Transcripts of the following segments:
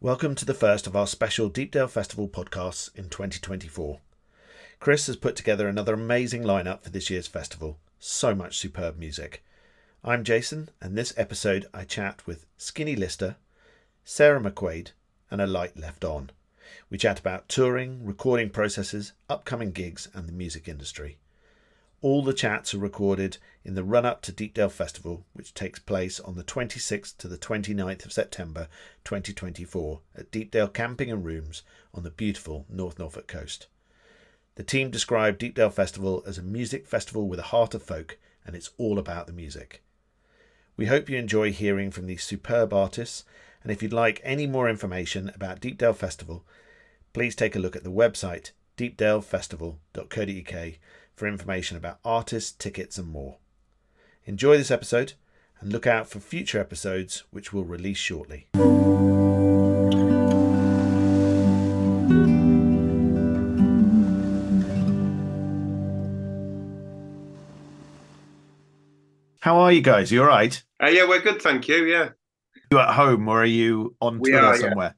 Welcome to the first of our special Deepdale Festival podcasts in 2024. Chris has put together another amazing lineup for this year's festival. So much superb music. I'm Jason, and this episode I chat with Skinny Lister, Sarah McQuaid, and A Light Left On. We chat about touring, recording processes, upcoming gigs, and the music industry. All the chats are recorded in the run-up to Deepdale Festival, which takes place on the 26th to the 29th of September 2024 at Deepdale Camping Rooms on the beautiful North Norfolk Coast. The team described Deepdale Festival as a music festival with a heart of folk, and it's all about the music. We hope you enjoy hearing from these superb artists, and if you'd like any more information about Deepdale Festival, please take a look at the website deepdalefestival.co.uk for information about artists, tickets and more. Enjoy this episode and look out for future episodes which will release shortly. How are you guys? You all right? Yeah, we're good, thank you. Yeah. You at home or are you on We tour are, somewhere?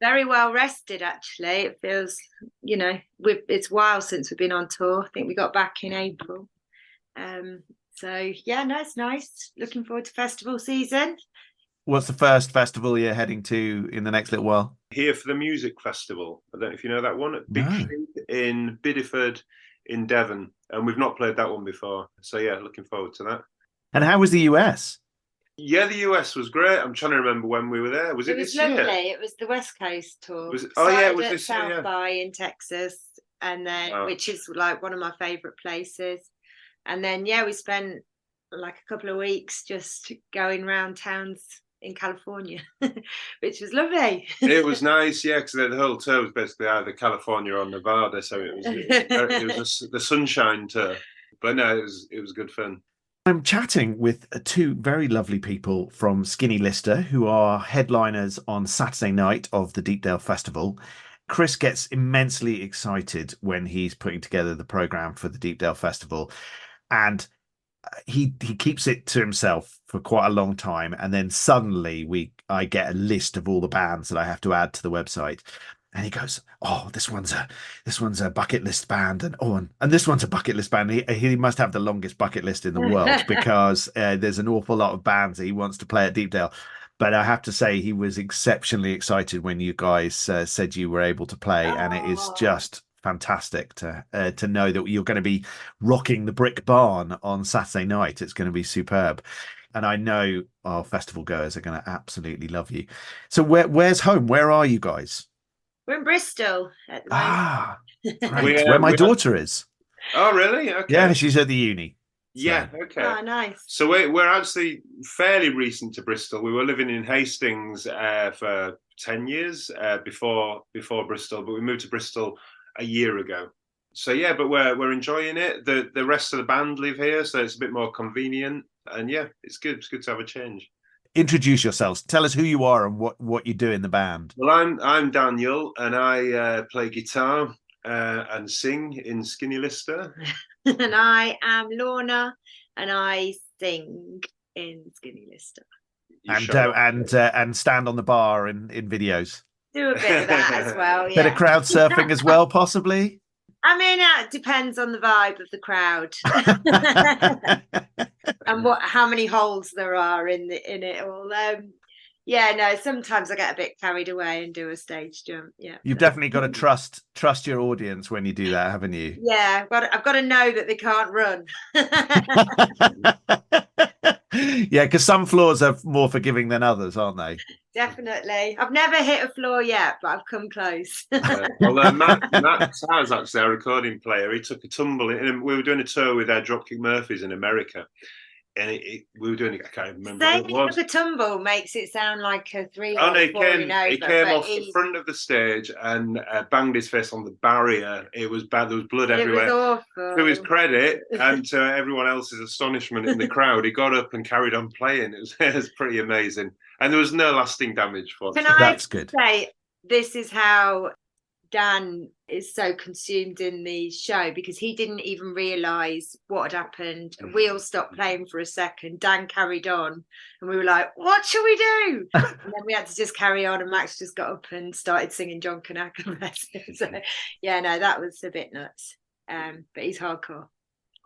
Very well rested, actually. It feels, it's a while since we've been on tour. I think we got back in April. It's nice. Looking forward to festival season. What's the first festival you're heading to in the next little while? Here for the music festival. I don't know if you know that one at Big No. Street in Bideford in Devon. And we've not played that one before. So yeah, looking forward to that. And how was the US? Yeah, the US was great. I'm trying to remember when we were there. Was it was this year? lovely. It was the West Coast tour. Was it? Oh yeah, it was Started at this year. South Yeah. by in Texas, and then which is like one of my favourite places. And then we spent like a couple of weeks just going around towns in California, which was lovely. It was nice, yeah, because the whole tour was basically either California or Nevada, so it was the sunshine tour. But no, it was good fun. I'm chatting with two very lovely people from Skinny Lister, who are headliners on Saturday night of the Deepdale Festival. Chris gets immensely excited when he's putting together the programme for the Deepdale Festival, and he keeps it to himself for quite a long time, and then suddenly I get a list of all the bands that I have to add to the website. And he goes, "Oh, this one's a bucket list band, and this one's a bucket list band." He must have the longest bucket list in the world because there's an awful lot of bands that he wants to play at Deepdale. But I have to say, he was exceptionally excited when you guys said you were able to play, and it is just fantastic to know that you're going to be rocking the Brick Barn on Saturday night. It's going to be superb. And I know our festival goers are going to absolutely love you. So where's home? Where are you guys? We're in Bristol at the moment. Great. Where my daughter is. Oh, really? Okay. Yeah, she's at the uni. Yeah, okay. Oh, nice. So we're actually fairly recent to Bristol. We were living in Hastings for 10 years before Bristol, but we moved to Bristol a year ago. So yeah, but we're enjoying it. The rest of the band live here, so it's a bit more convenient. And yeah, it's good. It's good to have a change. Introduce yourselves. Tell us who you are and what you do in the band. Well, I'm Daniel, and I play guitar and sing in Skinny Lister. And I am Lorna, and I sing in Skinny Lister. And stand on the bar in videos. Do a bit of that as well. Yeah. Bit of crowd surfing as well, possibly. I mean, it depends on the vibe of the crowd and how many holes there are in it all. Sometimes I get a bit carried away and do a stage jump. Yeah, you've definitely got to trust your audience when you do that, haven't you? Yeah, I've got to know that they can't run. Yeah, because some floors are more forgiving than others, aren't they? Definitely. I've never hit a floor yet, but I've come close. Matt Taz, actually our recording player, he took a tumble. We were doing a tour with Dropkick Murphys in America. And we were doing it, I can't remember what it was. The tumble makes it sound like a three. Oh no, he came off the front of the stage and banged his face on the barrier. It was bad. There was blood everywhere. It was awful. To his credit and to everyone else's astonishment in the crowd, he got up and carried on playing. It was pretty amazing. And there was no lasting damage. That's good. Say, this is how Dan is so consumed in the show because he didn't even realise what had happened. And we all stopped playing for a second. Dan carried on and we were like, what shall we do? And then we had to just carry on, and Max just got up and started singing John Kanaka. So yeah, no, that was a bit nuts. But he's hardcore.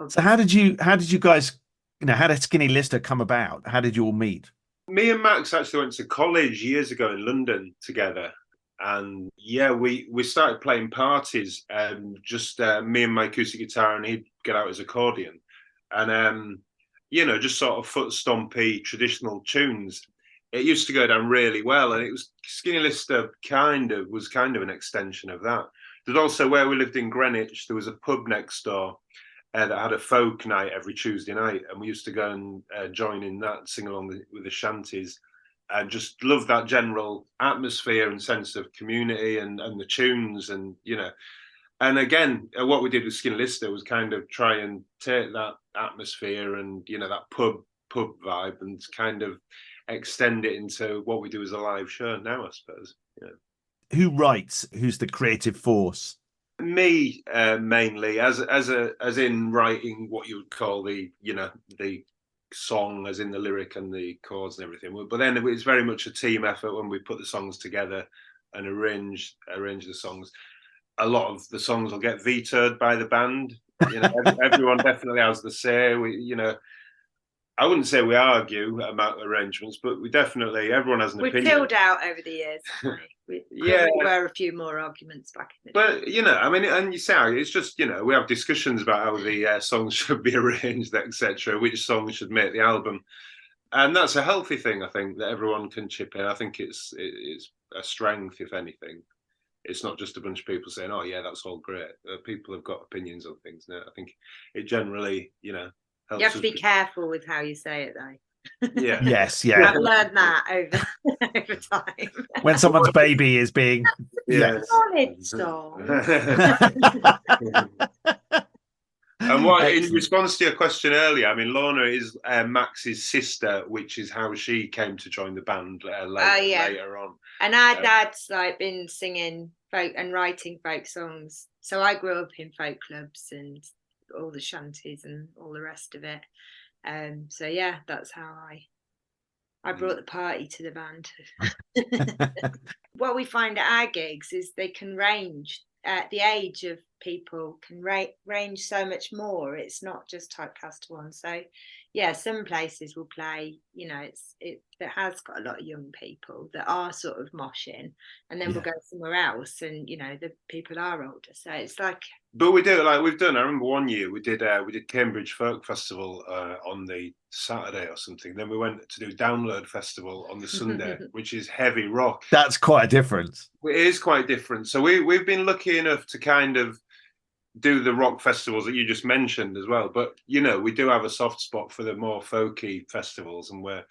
So how did you guys, how did Skinny Lister come about? How did you all meet? Me and Max actually went to college years ago in London together. And yeah, we started playing parties, just me and my acoustic guitar, and he'd get out his accordion, and just sort of foot stompy traditional tunes. It used to go down really well, and it was Skinny Lister was kind of an extension of that. There's also, where we lived in Greenwich, there was a pub next door that had a folk night every Tuesday night, and we used to go and join in that, sing along with the shanties. And just love that general atmosphere and sense of community and the tunes, and and again, what we did with Skinny Lister was kind of try and take that atmosphere and that pub vibe and kind of extend it into what we do as a live show now, I suppose. Who writes? Who's the creative force? Me, mainly, as in writing what you would call the song, as in the lyric and the chords and everything. But then it's very much a team effort when we put the songs together and arrange the songs. A lot of the songs will get vetoed by the band. Everyone definitely has the say. I wouldn't say we argue about arrangements, but everyone has an opinion. We've chilled out over the years. We were a few more arguments back in the day. But, and you say, it's just, we have discussions about how the songs should be arranged, etc., which songs should make the album. And that's a healthy thing, I think, that everyone can chip in. I think it's a strength, if anything. It's not just a bunch of people saying, oh, yeah, that's all great. People have got opinions on things now. I think it generally, helps. You have to be careful with how you say it, though. Yeah. Yes, yeah. I've learned that over time. When someone's baby is being song. And in response to your question earlier, Lorna is Max's sister, which is how she came to join the band later on. And our dad's been singing folk and writing folk songs. So I grew up in folk clubs and all the shanties and all the rest of it. So yeah, that's how I brought the party to the band. What we find at our gigs is they can range. The age of people can range so much more. It's not just typecast one. So yeah, some places will play, it has got a lot of young people that are sort of moshing, and then we'll go somewhere else and the people are older. So it's like, but we do, we've done, I remember one year we did Cambridge Folk Festival on the Saturday or something. Then we went to do Download Festival on the Sunday, which is heavy rock. That's quite a difference. It is quite different. So we've been lucky enough to kind of do the rock festivals that you just mentioned as well. But, we do have a soft spot for the more folky festivals, and we're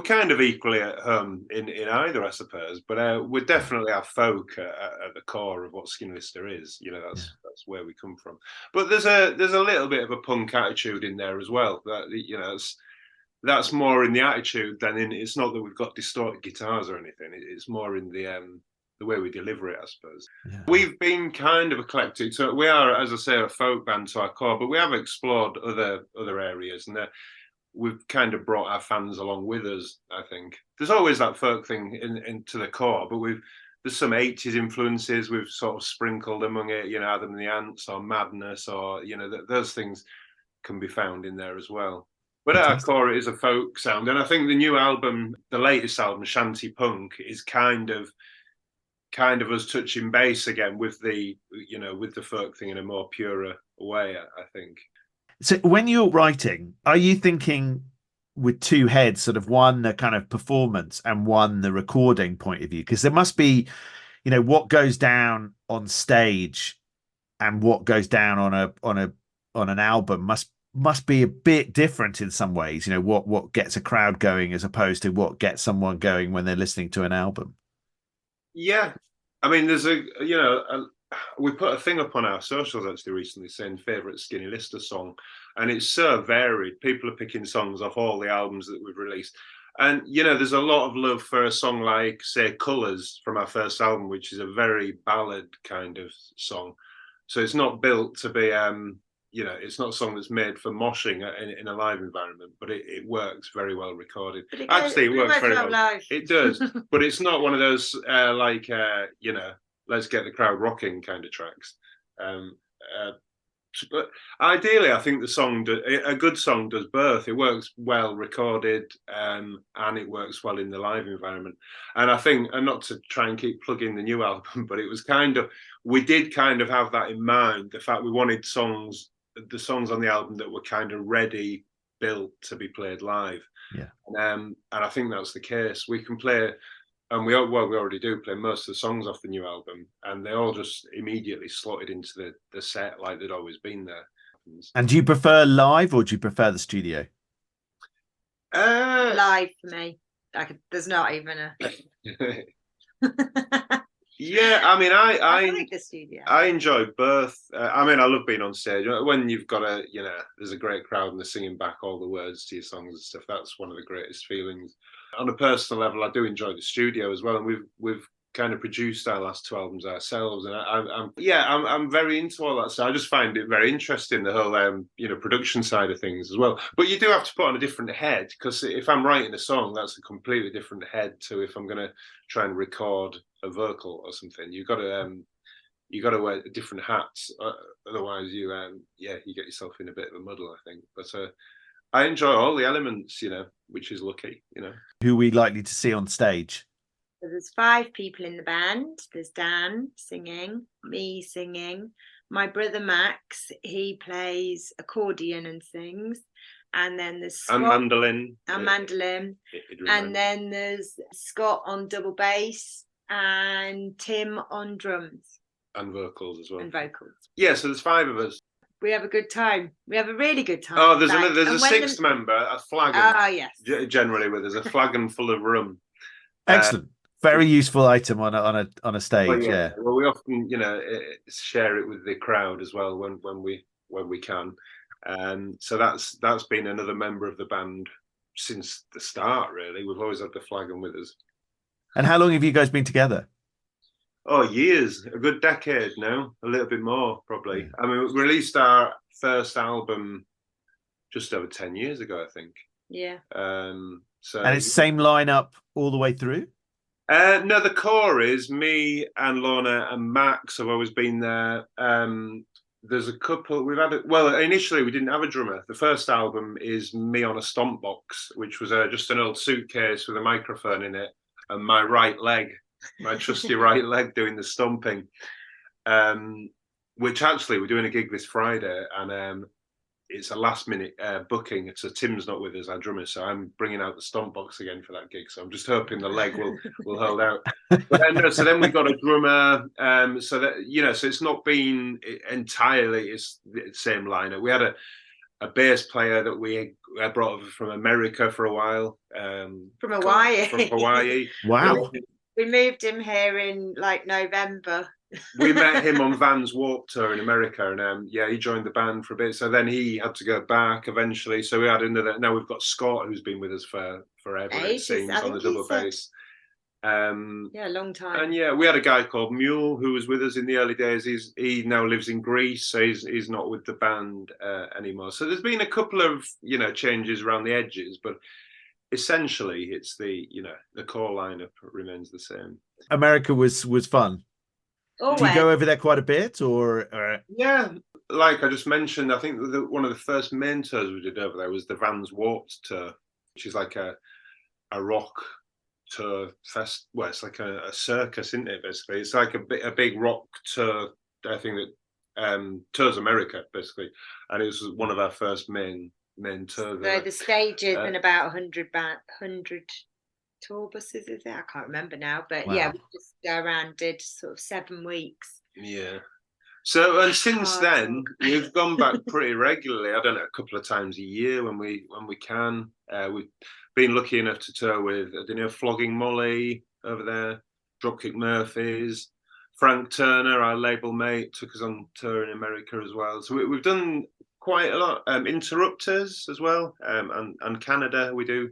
kind of equally at home in either, I suppose. But we definitely have folk at the core of what Skinny Lister is. That's where we come from. But there's a little bit of a punk attitude in there as well. That that's more in the attitude than in. It's not that we've got distorted guitars or anything. It's more in the way we deliver it, I suppose. Yeah. We've been kind of eclectic. So we are, as I say, a folk band to our core, but we have explored other areas, and we've kind of brought our fans along with us, I think. There's always that folk thing into the core, but there's some 80s influences we've sort of sprinkled among it, Adam and the Ants or Madness, or, those things can be found in there as well. But at our core, it is a folk sound. And I think the new album, the latest album, Shanty Punk, is kind of us touching base again with the folk thing in a more purer way, I think. So when you're writing, are you thinking with two heads, sort of one the kind of performance and one the recording point of view? Because there must be, what goes down on stage and what goes down on an album must be a bit different in some ways. What gets a crowd going as opposed to what gets someone going when they're listening to an album. Yeah, there's we put a thing up on our socials actually recently saying favourite Skinny Lister song, and it's so varied. People are picking songs off all the albums that we've released. And, there's a lot of love for a song like, say, Colours from our first album, which is a very ballad kind of song. So it's not built to be, it's not a song that's made for moshing in a live environment, but it works very well recorded. Actually, it works very well. Live. It does, but it's not one of those, let's get the crowd rocking kind of tracks. But ideally, I think a good song does both. It works well recorded, and it works well in the live environment. And I think, and not to try and keep plugging the new album, but it was we did kind of have that in mind. The fact we wanted the songs on the album that were kind of ready, built to be played live. Yeah. And I think that's the case. We can play. And we already do play most of the songs off the new album, and they all just immediately slotted into the set like they'd always been there. And do you prefer live or do you prefer the studio? Live for me. There's not even a. Yeah, I mean, I like the studio. I enjoy both. I love being on stage when you've got there's a great crowd and they're singing back all the words to your songs and stuff. That's one of the greatest feelings. On a personal level, I do enjoy the studio as well, and we've kind of produced our last 2 albums ourselves, and I'm very into all that. So I just find it very interesting, the whole production side of things as well. But you do have to put on a different head, because if I'm writing a song, that's a completely different head to if I'm going to try and record a vocal or something. You've got to wear different hats, otherwise you get yourself in a bit of a muddle, I think. But I enjoy all the elements, which is lucky, Who are we likely to see on stage? So there's 5 people in the band. There's Dan singing, me singing, my brother Max, he plays accordion and sings, and then there's Scott, mandolin, and then there's Scott on double bass and Tim on drums and vocals as well. Yeah, so there's 5 of us. We have a good time. We have a really good time. Oh, there's a 6th member, a flagon. Oh, yes. Generally, where there's a flagon full of rum. Excellent. Very useful item on a stage. Yeah. Well, we often, share it with the crowd as well when we can. So that's been another member of the band since the start. Really, we've always had the flagon with us. And how long have you guys been together? Oh, years, a good decade now, a little bit more probably. Yeah. I mean, we released our first album just over 10 years ago, I think. Yeah. And it's same lineup all the way through? No, the core is me and Lorna and Max have always been there. There's a couple initially we didn't have a drummer. The first album is me on a stomp box, which was just an old suitcase with a microphone in it, and my right leg. My trusty right leg doing the stomping, which actually we're doing a gig this Friday, and it's a last minute booking. So Tim's not with us, our drummer, so I'm bringing out the stomp box again for that gig. So I'm just hoping the leg will hold out. But so then we've got a drummer, so that so it's not been entirely it's the same lineup. We had a bass player that we brought over from America for a while, from Hawaii. Wow. We moved him here in November. We met him on Van's Warped Tour in America, and he joined the band for a bit. So then he had to go back eventually. So we had another. Now we've got Scott, who's been with us for forever. It seems on the double bass. A long time. And we had a guy called Mule who was with us in the early days. He now lives in Greece, so he's not with the band anymore. So there's been a couple of changes around the edges, but essentially it's the core lineup remains the same. America was fun. Always. Do you go over there quite a bit, or? Yeah, like I just mentioned, I think one of the first main tours we did over there was the Van's Warped Tour, which is like a rock tour fest. Well, it's like a circus, isn't it? Basically, it's like a big rock tour. I think that tours America basically, and it was one of our first main tours. So the stages and about 100 tour buses, is it? I can't remember now, but wow. We just go around, did sort of 7 weeks. Yeah. So and since then we've gone back pretty regularly. I don't know, a couple of times a year when we can. We've been lucky enough to tour with Flogging Molly over there, Dropkick Murphys, Frank Turner, our label mate, took us on tour in America as well. So we've done quite a lot. Interrupters as well, and Canada we do.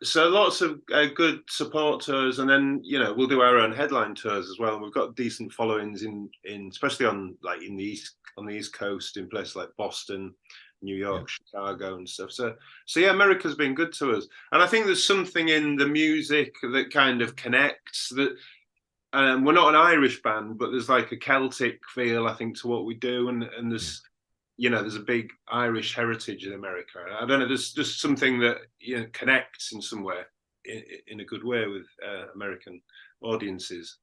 So lots of good support tours, and then we'll do our own headline tours as well. And we've got decent followings in especially on the East Coast, in places like Boston, New York, Chicago, and stuff. So yeah, America's been good to us, and I think there's something in the music that kind of connects. That we're not an Irish band, but there's like a Celtic feel, I think, to what we do, and there's. There's a big Irish heritage in America. I don't know. There's just something that connects in some way, in a good way, with American audiences.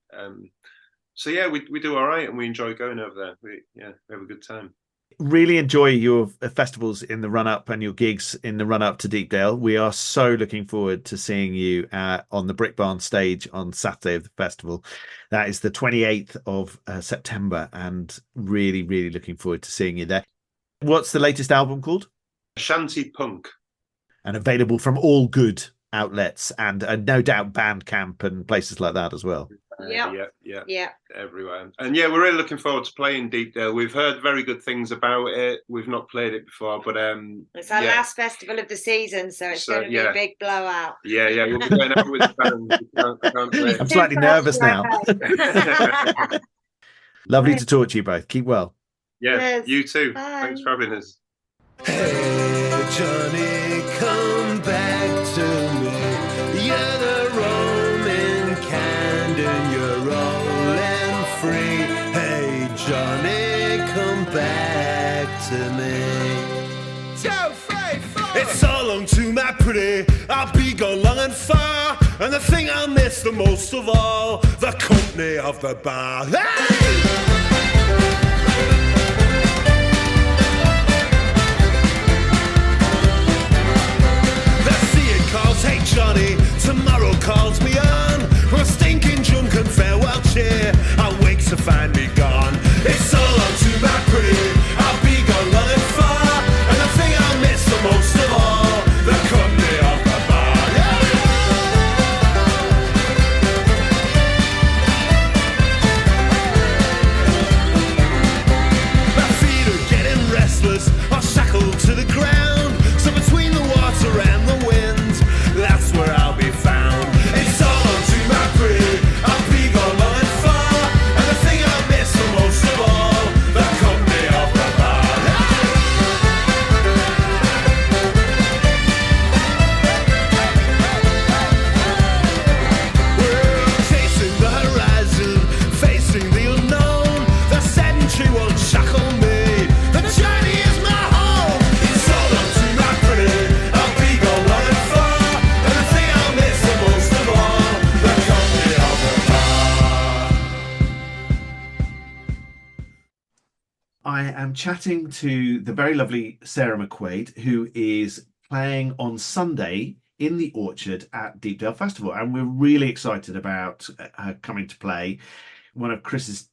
So yeah, we do all right, and we enjoy going over there. We have a good time. Really enjoy your festivals in the run up and your gigs in the run up to Deepdale. We are so looking forward to seeing you on the Brick Barn stage on Saturday of the festival. That is the 28th of September, and really, really looking forward to seeing you there. What's the latest album called? Shanty Punk. And available from all good outlets, and no doubt Bandcamp and places like that as well. Yeah, everywhere. And yeah, we're really looking forward to playing Deepdale. We've heard very good things about it. We've not played it before, but it's our last festival of the season, so it's going to be a big blowout. Yeah, we'll be going out with the band. I'm slightly nervous now. Lovely to talk to you both. Keep well. Yeah, yes. You too. Bye. Thanks for having us. Hey, Johnny, come back to me. You're the Roman Camden, you're rolling free. Hey, Johnny, come back to me. 2, 3, 4. It's so long to my pretty, I'll be gone long and far. And the thing I'll miss the most of all, the company of the bar. Hey! Hey Johnny, tomorrow calls me on. A stinking drunken farewell cheer. I wake to find me gone. It's so long to my pretty, I'll be gone long and far. And the thing I'll miss the most of all, the company of the bar. My feet are getting restless, or shackled to the ground. So between the water and the wind, that's where I'll be found. It's all on to my pretty, I'll be gone long and far. And the thing I miss the most of all, the company of the bar. We're chasing the horizon, facing the unknown. The sedentary won't shackle me, the journey is my home. It's all on to my pretty, I'll be gone long and far. I am chatting to the very lovely Sarah McQuaid, who is playing on Sunday in the Orchard at Deepdale Festival. And we're really excited about her coming to play. One of Chris's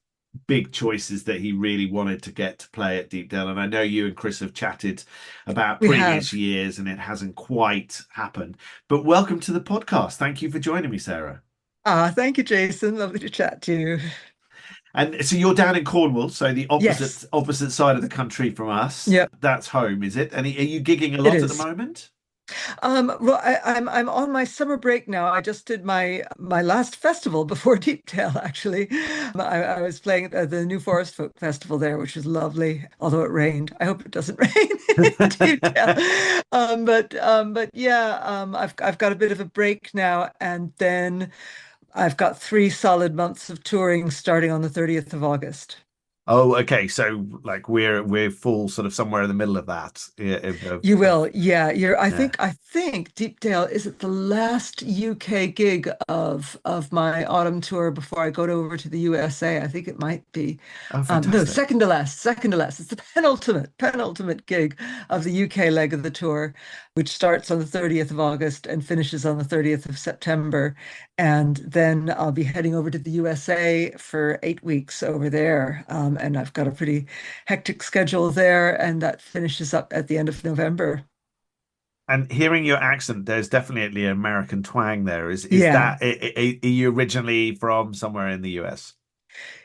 big choices that he really wanted to get to play at Deepdale. And I know you and Chris have chatted about previous years, and it hasn't quite happened. But welcome to the podcast. Thank you for joining me, Sarah. Thank you, Jason. Lovely to chat to you. And so you're down in Cornwall, so the opposite side of the country from us. Yeah, that's home, is it? And are you gigging a lot at the moment? Well, I'm on my summer break now. I just did my last festival before Deepdale. Actually, I was playing at the New Forest Folk Festival there, which was lovely. Although it rained, I hope it doesn't rain in Deepdale. But yeah, I've got a bit of a break now, and then I've got 3 solid months of touring starting on the 30th of August. Oh, okay. So like we're full sort of somewhere in the middle of that. You will, yeah. I think Deepdale is it the last UK gig of my autumn tour before I go over to the USA. I think it might be. Oh, fantastic. No, second to last. It's the penultimate gig of the UK leg of the tour, which starts on the 30th of August and finishes on the 30th of September. And then I'll be heading over to the USA for 8 weeks over there. And I've got a pretty hectic schedule there, and that finishes up at the end of November. And hearing your accent, there's definitely an American twang there. Is that, are you originally from somewhere in the US?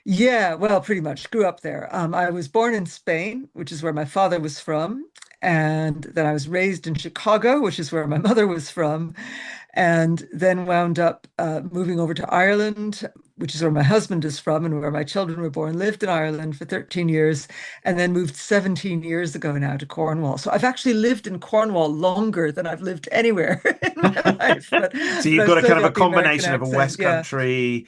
Yeah, well, pretty much grew up there. I was born in Spain, which is where my father was from. And then I was raised in Chicago, which is where my mother was from. And then wound up moving over to Ireland, which is where my husband is from and where my children were born, lived in Ireland for 13 years, and then moved 17 years ago now to Cornwall. So I've actually lived in Cornwall longer than I've lived anywhere in my life, So but you've I've got a still kind of a got the American combination of a accent. West Yeah, Country,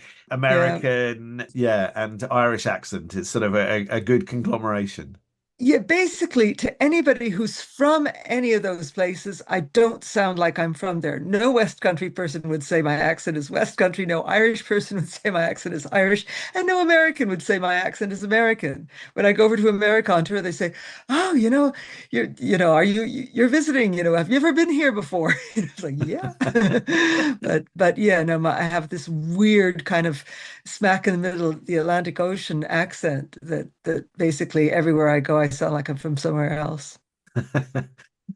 yeah. American, yeah, and Irish accent. It's sort of a good conglomeration. Yeah, basically, to anybody who's from any of those places, I don't sound like I'm from there. No West Country person would say my accent is West Country. No Irish person would say my accent is Irish. And no American would say my accent is American. When I go over to America on tour, they say, "Oh, are you're visiting, have you ever been here before?" It's like, yeah. But yeah, no, I have this weird kind of smack in the middle of the Atlantic Ocean accent that basically everywhere I go, I sound like I'm from somewhere else.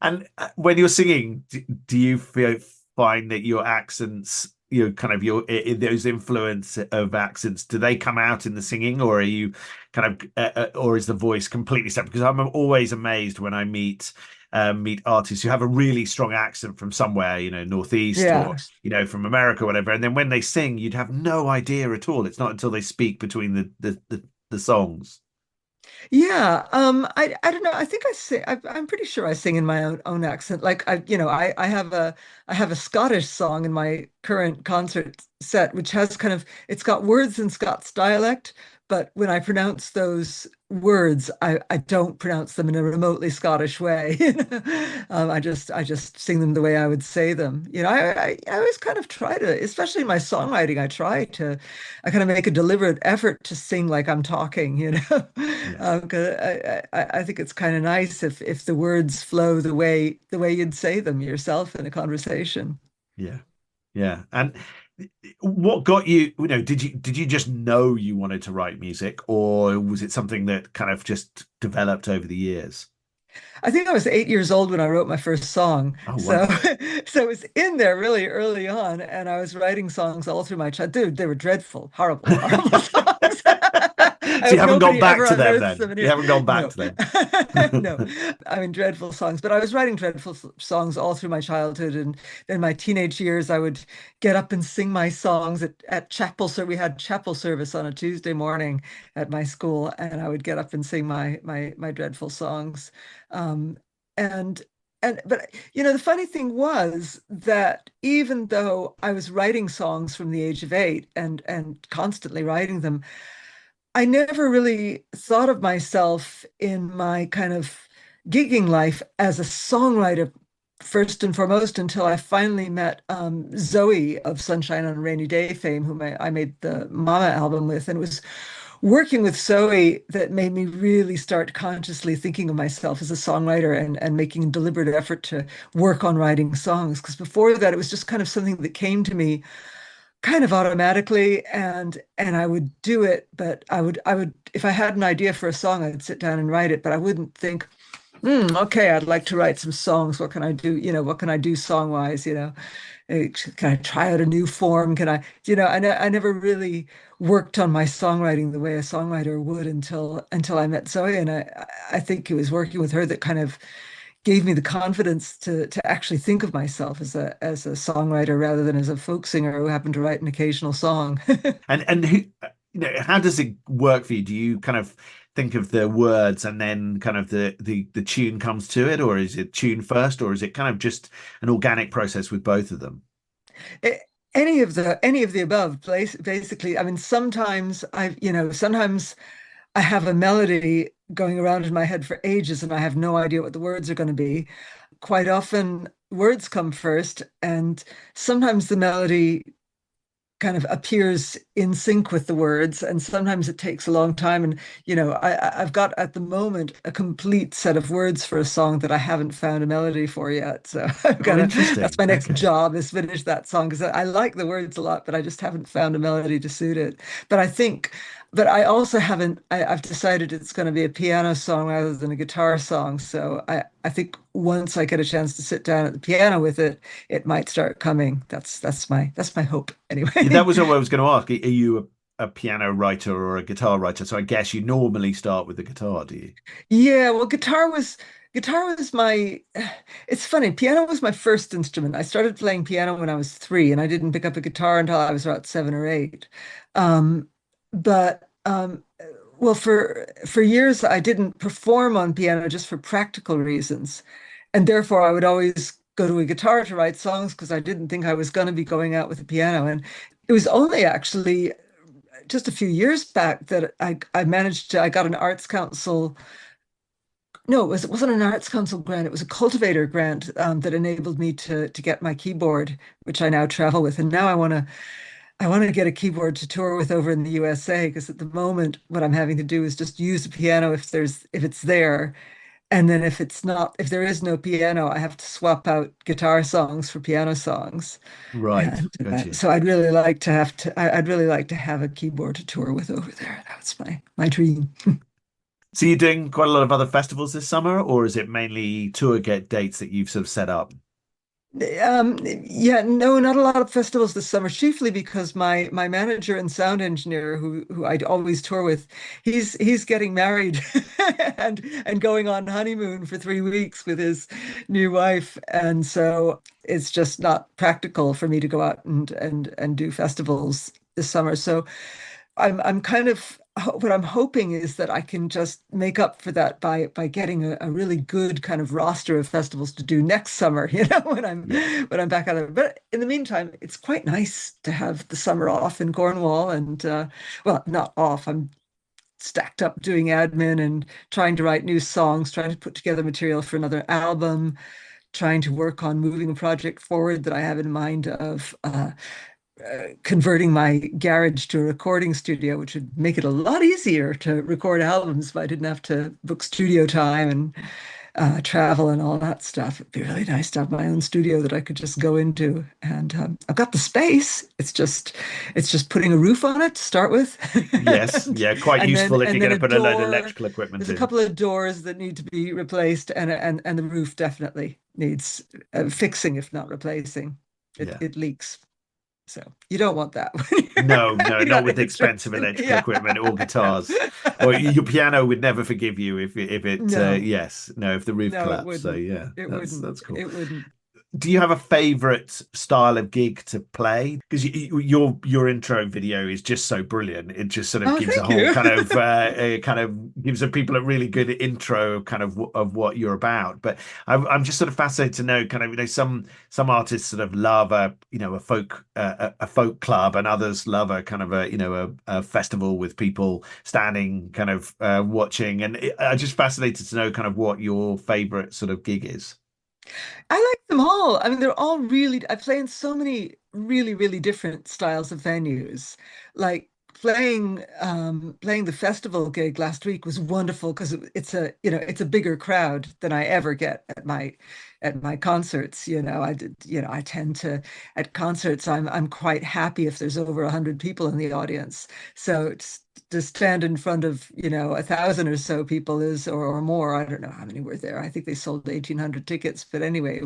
And when you're singing, do you find that your accents, kind of those influence of accents, do they come out in the singing, or are you kind of, or is the voice completely separate? Because I'm always amazed when I meet artists who have a really strong accent from somewhere, Northeast or Yeah. from America or whatever, and then when they sing, you'd have no idea at all. It's not until they speak between the songs. Yeah, I don't know. I think I sing. I'm pretty sure I sing in my own accent. Like I have a Scottish song in my current concert set, which has kind of it's got words in Scots dialect, but when I pronounce those words, I don't pronounce them in a remotely Scottish way. I just sing them the way I would say them. I always kind of try to, especially in my songwriting, I kind of make a deliberate effort to sing like I'm talking, 'Cause I think it's kind of nice if the words flow the way you'd say them yourself in a conversation. Yeah. Yeah. And what got you, did you just know you wanted to write music, or was it something that kind of just developed over the years? I think I was 8 years old when I wrote my first song. Oh, So, wow. so it was in there really early on, and I was writing songs all through my childhood. Dude, they were dreadful, horrible, horrible songs. I So you hope haven't gone nobody back ever to them unearths then? them in You here. haven't gone back No, to them. no. I mean, dreadful songs. But I was writing dreadful songs all through my childhood, and then my teenage years, I would get up and sing my songs at chapel. So we had chapel service on a Tuesday morning at my school, and I would get up and sing my dreadful songs. Um, and but the funny thing was that even though I was writing songs from the age of 8 and constantly writing them, I never really thought of myself in my kind of gigging life as a songwriter first and foremost until I finally met Zoe of Sunshine on a Rainy Day fame, whom I made the Mama album with. And it was working with Zoe that made me really start consciously thinking of myself as a songwriter and making a deliberate effort to work on writing songs. Because before that, it was just kind of something that came to me kind of automatically and I would do it, but I would if I had an idea for a song, I'd sit down and write it, but I wouldn't think, okay, I'd like to write some songs. What can I do? What can I do song wise? Can I try out a new form? Can I, I never really worked on my songwriting the way a songwriter would until I met Zoe. And I think it was working with her that kind of gave me the confidence to actually think of myself as a songwriter rather than as a folk singer who happened to write an occasional song. And who, how does it work for you? Do you kind of think of the words and then kind of the tune comes to it, or is it tune first, or is it kind of just an organic process with both of them? A- any of the above, basically. I mean, sometimes I have a melody going around in my head for ages and I have no idea what the words are going to be. Quite often, words come first, and sometimes the melody kind of appears in sync with the words, and sometimes it takes a long time. And I've got at the moment a complete set of words for a song that I haven't found a melody for yet. So I've Oh, got to. That's interesting. my next Okay. job is finish that song because I like the words a lot, but I just haven't found a melody to suit it. But I think. But I also haven't. I've decided it's going to be a piano song rather than a guitar song. So I think once I get a chance to sit down at the piano with it, it might start coming. That's my hope Yeah, anyway. that was what I was going to ask. Are you a piano writer or a guitar writer, so I guess you normally start with the guitar, do you? Yeah, well, guitar was my it's funny, piano was my first instrument. I started playing piano when I was 3, and I didn't pick up a guitar until I was about 7 or 8. Um, but well, for years I didn't perform on piano just for practical reasons. And therefore I would always go to a guitar to write songs because I didn't think I was going to be going out with a piano. And it was only actually just a few years back that I got an arts council. No, it wasn't an arts council grant. It was a cultivator grant that enabled me to get my keyboard, which I now travel with. And now I want to get a keyboard to tour with over in the USA, because at the moment what I'm having to do is just use a piano if it's there. And then if there is no piano, I have to swap out guitar songs for piano songs. Right, And got you. so I'd really like to have a keyboard to tour with over there. That's my dream. So you're doing quite a lot of other festivals this summer, or is it mainly tour get dates that you've sort of set up? Yeah, no, not a lot of festivals this summer, chiefly because my manager and sound engineer, who I'd always tour with, he's getting married and going on honeymoon for 3 weeks with his new wife, and so it's just not practical for me to go out and do festivals this summer. So I'm kind of what I'm hoping is that I can just make up for that by getting a really good kind of roster of festivals to do next summer, when I'm Yeah. when I'm back out there. But in the meantime, it's quite nice to have the summer off in Cornwall, and well, not off. I'm stacked up doing admin and trying to write new songs, trying to put together material for another album, trying to work on moving a project forward that I have in mind of converting my garage to a recording studio, which would make it a lot easier to record albums if I didn't have to book studio time and travel and all that stuff. It'd be really nice to have my own studio that I could just go into. And I've got the space. It's just putting a roof on it to start with, Yes, and, yeah, quite and then useful if and you're then going a to put a load of door. electrical equipment There's a in. couple of doors that need to be replaced, and the roof definitely needs fixing, if not replacing. It Yeah. it leaks. So you don't want that No, when no, you not got with expensive electricity. electrical Yeah. equipment or guitars. Or your piano would never forgive you if it No, yes, no, if the roof no, it collapsed. So wouldn't. yeah, It that's wouldn't. that's cool. It wouldn't. Do you have a favorite style of gig to play? Because your intro video is just so brilliant. It just sort of Oh, gives a thank whole you. kind of gives the people a really good intro kind of what you're about. But I'm just sort of fascinated to know kind of some artists sort of love a folk club, and others love a kind of a festival with people standing kind of watching. And I'm just fascinated to know kind of what your favorite sort of gig is. I like them all. I mean, they're all really, I play in so many really, really different styles of venues. Like playing the festival gig last week was wonderful because it's a bigger crowd than I ever get at my concerts. I tend to at concerts I'm quite happy if there's over 100 people in the audience. So to stand in front of 1,000 or so people or more. I don't know how many were there. I think they sold 1,800 tickets, but anyway, it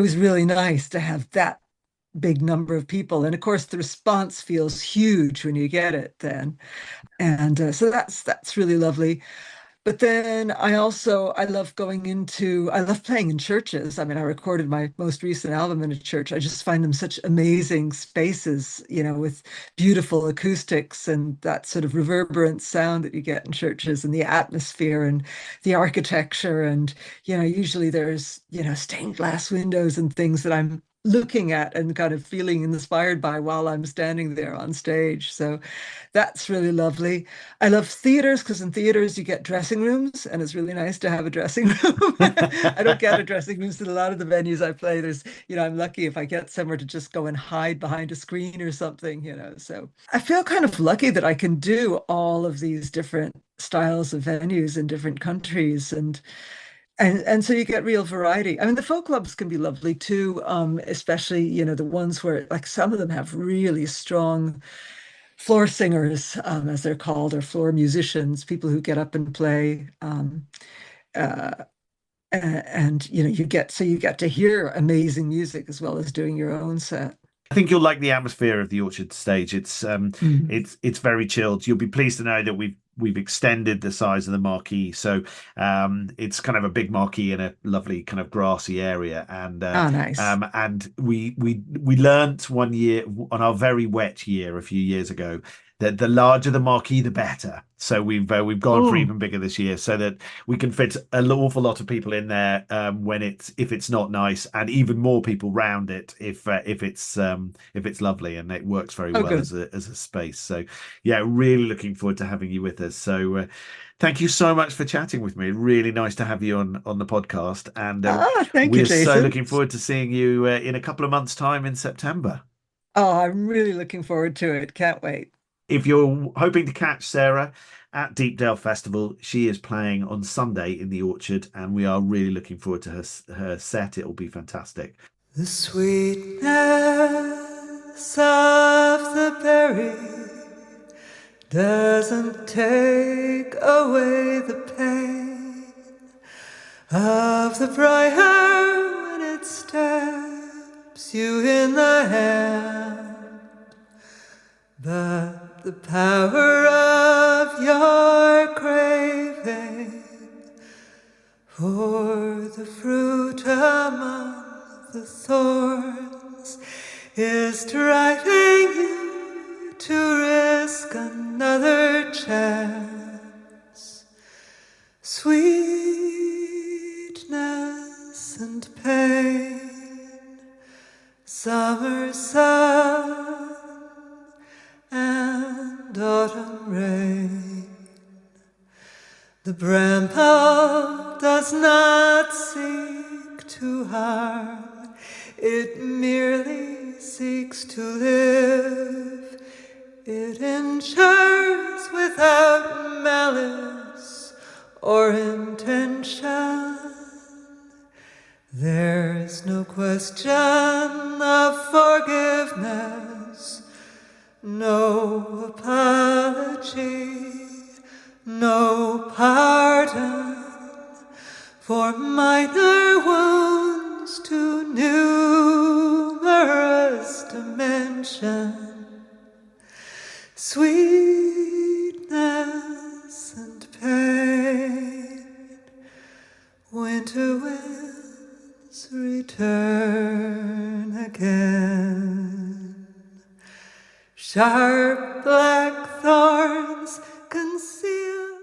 was really nice to have that big number of people, and of course the response feels huge when you get it then, and so that's really lovely. But then I love playing in churches. I mean, I recorded my most recent album in a church. I just find them such amazing spaces, with beautiful acoustics and that sort of reverberant sound that you get in churches, and the atmosphere and the architecture. And, usually there's, stained glass windows and things that I'm looking at and kind of feeling inspired by while I'm standing there on stage. So that's really lovely. I love theaters because in theaters you get dressing rooms, and it's really nice to have a dressing room. I don't get a dressing rooms in a lot of the venues I play. I'm lucky if I get somewhere to just go and hide behind a screen or something. So I feel kind of lucky that I can do all of these different styles of venues in different countries, and so you get real variety. I mean, the folk clubs can be lovely too, especially, the ones where like some of them have really strong floor singers, as they're called, or floor musicians, people who get up and play. Uh, and you get to hear amazing music as well as doing your own set. I think you'll like the atmosphere of the Orchard stage. It's very chilled. You'll be pleased to know that we've extended the size of the marquee, so it's kind of a big marquee in a lovely kind of grassy area. Nice. And we learnt one year on our very wet year a few years ago that the larger the marquee, the better. So we've gone for even bigger this year, so that we can fit an awful lot of people in there if it's not nice, and even more people round it if it's lovely, and it works very well good. as a space. So yeah, really looking forward to having you with us. So thank you so much for chatting with me. Really nice to have you on the podcast, and thank you, we're Jason. so looking forward to seeing you in a couple of months' time in September. Oh, I'm really looking forward to it. Can't wait. If you're hoping to catch Sarah at Deepdale Festival, she is playing on Sunday in the Orchard, and we are really looking forward to her set. It will be fantastic. The sweetness of the berry doesn't take away the pain of the briar when it stabs you in the hand, but the power of your craving for the fruit among the thorns is driving you to risk another chance. Sweetness and pain, summer sun and autumn rain. The bramble does not seek to harm, it merely seeks to live. It ensures without malice or intention. There's no question of forgiveness, no apology, no pardon for minor wounds too numerous to mention. Sweetness and pain, winter winds return again. Sharp black thorns conceal.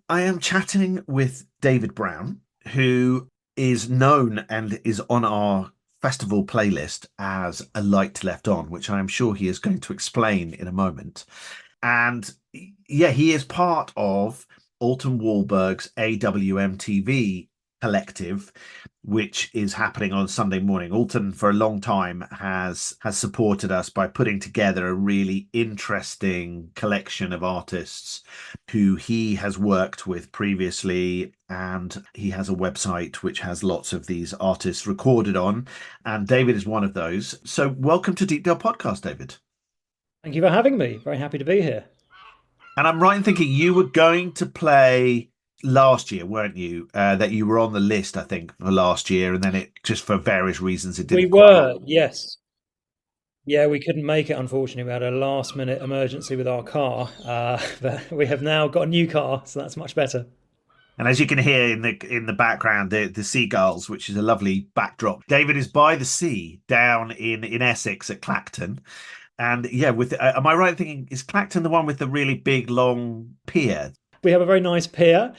I am chatting with David Brown, who is known and is on our festival playlist as A Light Left On, which I am sure he is going to explain in a moment. And yeah, he is part of Alton Wahlberg's AWMTV collective, which is happening on Sunday morning. Alton, for a long time, has supported us by putting together a really interesting collection of artists who he has worked with previously, and he has a website which has lots of these artists recorded on, and David is one of those. So welcome to Deepdale Podcast, David. Thank you for having me. Very happy to be here. And I'm right in thinking you were going to play last year, weren't you? That you were on the list, I think, for last year, and then it just for various reasons it didn't. We were, yes. Yeah, we couldn't make it, unfortunately. We had a last-minute emergency with our car, but we have now got a new car, so that's much better. And as you can hear in the background, the seagulls, which is a lovely backdrop. David is by the sea down in Essex at Clacton. And yeah, am I right in thinking, is Clacton the one with the really big, long pier? We have a very nice pier.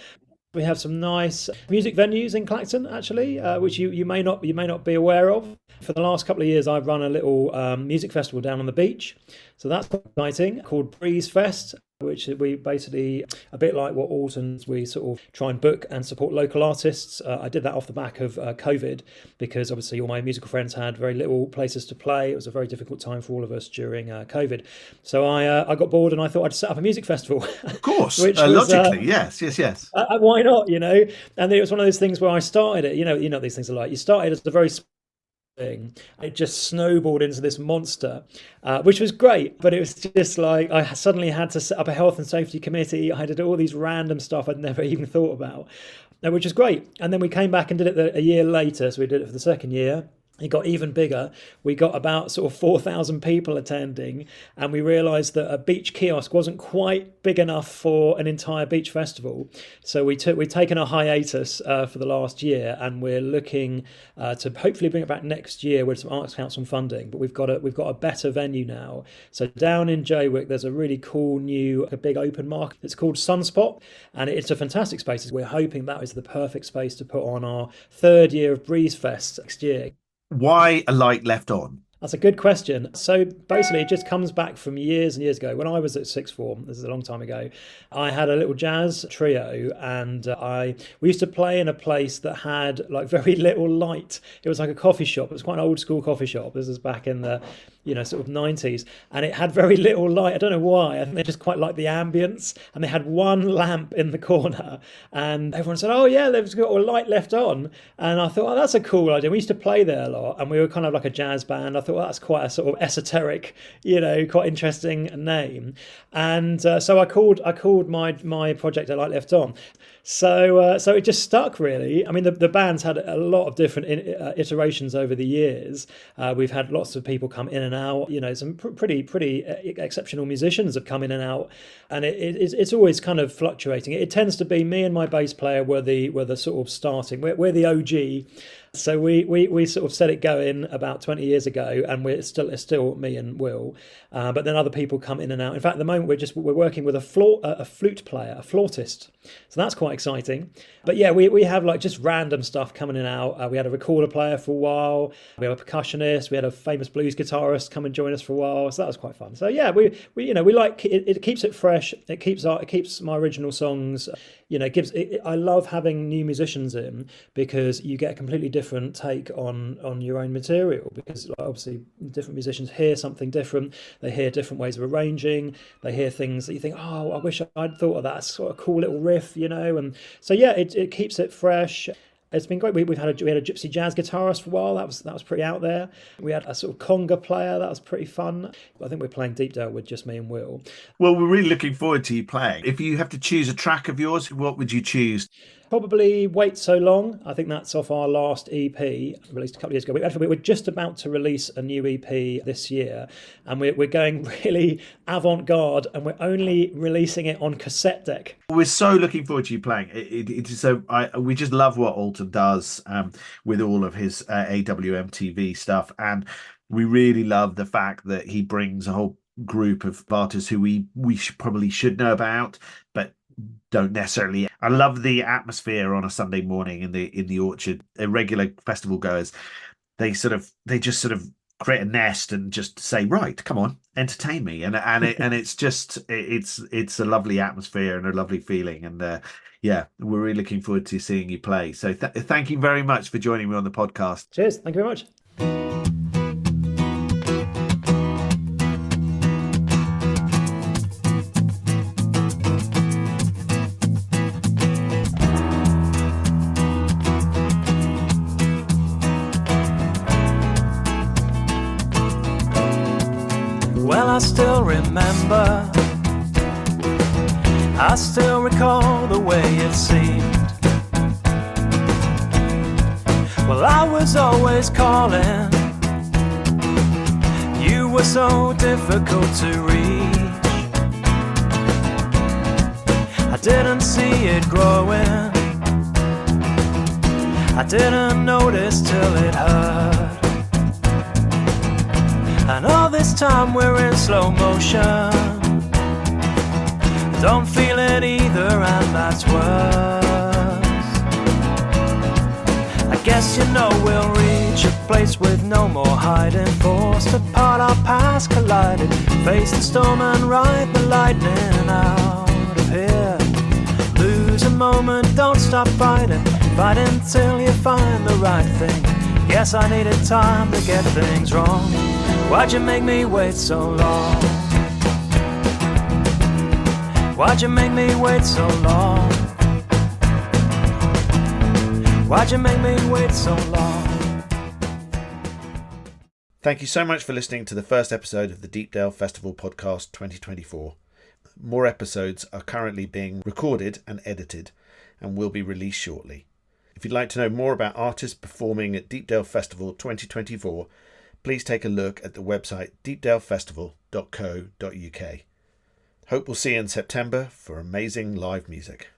We have some nice music venues in Clacton, actually, which you may not be aware of. For the last couple of years, I've run a little music festival down on the beach. So that's quite exciting, called Breeze Fest, which we basically, a bit like what Alton's, we sort of try and book and support local artists. I did that off the back of COVID, because obviously all my musical friends had very little places to play. It was a very difficult time for all of us during COVID. So I got bored and I thought I'd set up a music festival. Of course, logically, yes. Why not, And then it was one of those things where I started it, you know what these things are like. You started as a very thing. It just snowballed into this monster, which was great, but it was just like I suddenly had to set up a health and safety committee. I had to do all these random stuff I'd never even thought about, which was great. And then we came back and did it a year later, so we did it for the second year. It got even bigger. We got about sort of 4,000 people attending, and we realised that a beach kiosk wasn't quite big enough for an entire beach festival. So we've taken a hiatus for the last year, and we're looking to hopefully bring it back next year with some Arts Council funding. But we've got a better venue now. So down in Jaywick, there's a really cool a big open market. It's called Sunspot, and it's a fantastic space. We're hoping that is the perfect space to put on our third year of Breeze Fest next year. Why A Light Left On? That's a good question. So basically, it just comes back from years and years ago. When I was at sixth form, this is a long time ago, I had a little jazz trio, and we used to play in a place that had like very little light. It was like a coffee shop. It was quite an old school coffee shop. This is back in the sort of 90s, and it had very little light. I don't know why. I think they just quite liked the ambience, and they had one lamp in the corner, and everyone said, "Oh yeah, they've got a light left on." And I thought, "Oh, that's a cool idea." We used to play there a lot, and we were kind of like a jazz band. I thought, well, that's quite a sort of esoteric, quite interesting name. And so I called my project A Light Left On. So it just stuck, really. I mean, the band's had a lot of different iterations over the years. We've had lots of people come in and out. Some pretty exceptional musicians have come in and out, and it's always kind of fluctuating. It tends to be me and my bass player were the sort of starting. We're the OG. So we sort of set it going about 20 years ago, and it's still me and Will, but then other people come in and out. In fact, at the moment we're working with a flute player, a flautist, so that's quite exciting. But yeah, we have like just random stuff coming in and out. We had a recorder player for a while. We have a percussionist. We had a famous blues guitarist come and join us for a while. So that was quite fun. So yeah, we like it. It keeps it fresh. It keeps my original songs. I love having new musicians in, because you get a completely different take on your own material, because obviously different musicians hear something different. They hear different ways of arranging. They hear things that you think, oh, I wish I'd thought of that sort of cool little riff, and so yeah, it keeps it fresh. It's been great. We had a gypsy jazz guitarist for a while. That was pretty out there. We had a sort of conga player. That was pretty fun. I think we're playing Deepdale with just me and Will. Well, we're really looking forward to you playing. If you have to choose a track of yours, what would you choose? Probably Wait So Long. I think that's off our last EP, released a couple of years ago. We're just about to release a new EP this year, and we're going really avant-garde, and we're only releasing it on cassette deck. We're so looking forward to you playing. It is so. We just love what Alton does with all of his AWM TV stuff, and we really love the fact that he brings a whole group of artists who we probably should know about, but don't necessarily. I love the atmosphere on a Sunday morning in the orchard. Regular festival goers, they just sort of create a nest and just say, right, come on, entertain me, and it's just it's a lovely atmosphere and a lovely feeling, and yeah, we're really looking forward to seeing you play. So thank you very much for joining me on the podcast. Cheers, thank you very much. Well, I still remember, I still recall the way it seemed. Well, I was always calling, you were so difficult to reach. I didn't see it growing, I didn't notice till it hurt. And all this time we're in slow motion, don't feel it either, and that's worse. I guess we'll reach a place with no more hiding, forced apart, our paths collided, face the storm and ride the lightning out of here. Lose a moment, don't stop fighting, fight until you find the right thing. Guess I needed time to get things wrong. Why'd you make me wait so long? Why'd you make me wait so long? Why'd you make me wait so long? Thank you so much for listening to the first episode of the Deepdale Festival Podcast 2024. More episodes are currently being recorded and edited and will be released shortly. If you'd like to know more about artists performing at Deepdale Festival 2024, please take a look at the website deepdalefestival.co.uk. Hope we'll see you in September for amazing live music.